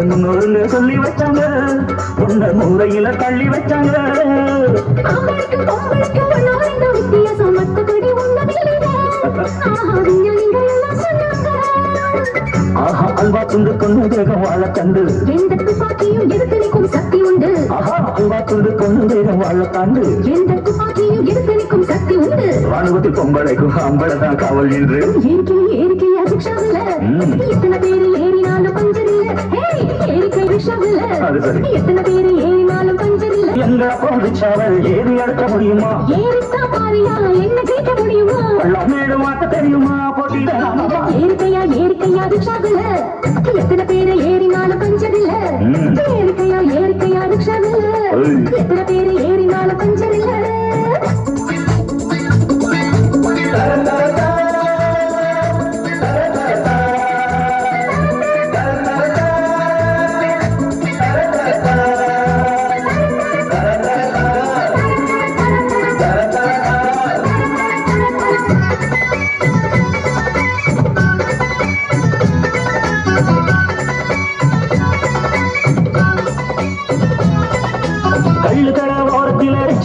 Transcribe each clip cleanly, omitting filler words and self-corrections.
முன்னோருங்க சொல்லி வச்சாங்க உன்ன மூலையில தள்ளி வச்சாங்க வித்தியாசம் மத்தபடி ஆஹா அல்வா துண்டு கொண்டு வேகம் வாழ கண்டு எந்த துப்பாக்கியும் எதிர்த்தளிக்கும் சக்தி உண்டு ஆஹா அல்வா துண்டு கொண்டு வேகம் வாழ தாண்டு எந்த துப்பாக்கியும் எதிர்த்தளிக்கும் சக்தி உண்டு ராணுவத்தில் பொம்பளைக்கும் அம்பளதான் காவல் என்று ஏறிக்கை ரிக்ஷாவில் எத்தனை பேரு ஏறினாலும் பஞ்சர் இல்ல ஏறிக்கை ரிக்ஷாவில் எத்தனை பேரு ஏறினாலும் பஞ்சர் இல்ல எங்க போதிச்சாவல் ஏறி அடக்க முடியுமா ஏறித்தா பாரியா என்ன கேட்க முடியுமா மேடு மாட்ட தெரியுமா போட்டிதான் ஏறிக்கையா ரிக்ஷாவில் எத்தனை பேரு ஏறினாலும் பஞ்சர் இல்ல ஏறிக்கையா ரிக்ஷாவில் எத்தனை பேரு ஏறினாலும் பஞ்சர் இல்ல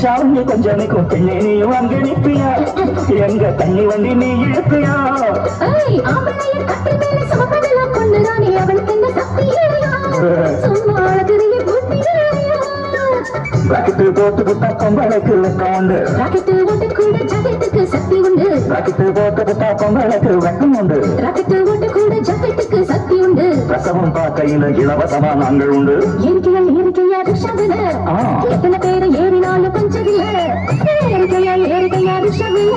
சாவணி கொஞ்சம் நிற்கும் பிள்ளை நீயும் அங்க நிற்பியா எங்க தண்ணி வண்டி நீ இழுப்பியா ராக்கெட்டு போட்டு புட்டா பொம்பளைக்கு வெக்கம் உண்டு ராக்கெட்டு ஓட்டு கூட ஜாக்கெட்டுக்கு சக்தி உண்டு ராக்கெட்டு போட்டு புட்டா பொம்பளைக்கு வெக்கம் உண்டு ராக்கெட்டு ஓட்டு கூட ஜாக்கெட்டுக்கு சக்தி உண்டு பிரசவம் பார்க்கையில இலவசமா நாங்கள் உண்டு ஏறிக்கையா ரிக்ஷாவில் எத்தனை பேரு ஏறினாலும் பஞ்சதில்ல ஏறிக்கையா ரிக்ஷாவில்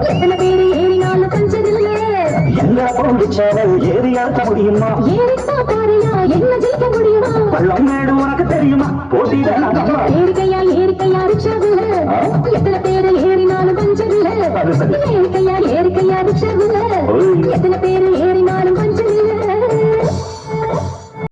எத்தனை பேரு ஏறினாலும் பஞ்சதில்ல எங்க போதிச்சாவல் ஏறி அடக்க முடியுமா ஏறித்தா பாரியா என்ன ஜெயிக்க முடியுமா பள்ளம் மேடு உனக்கு தெரியுமா போட்டிதான் ஏறிக்கையா ரிக்ஷாவில் எத்தனை பேரு ஏறினாலும் பஞ்சதில்ல ஏறிக்கையா ரிக்ஷாவில் எத்தனை பேரு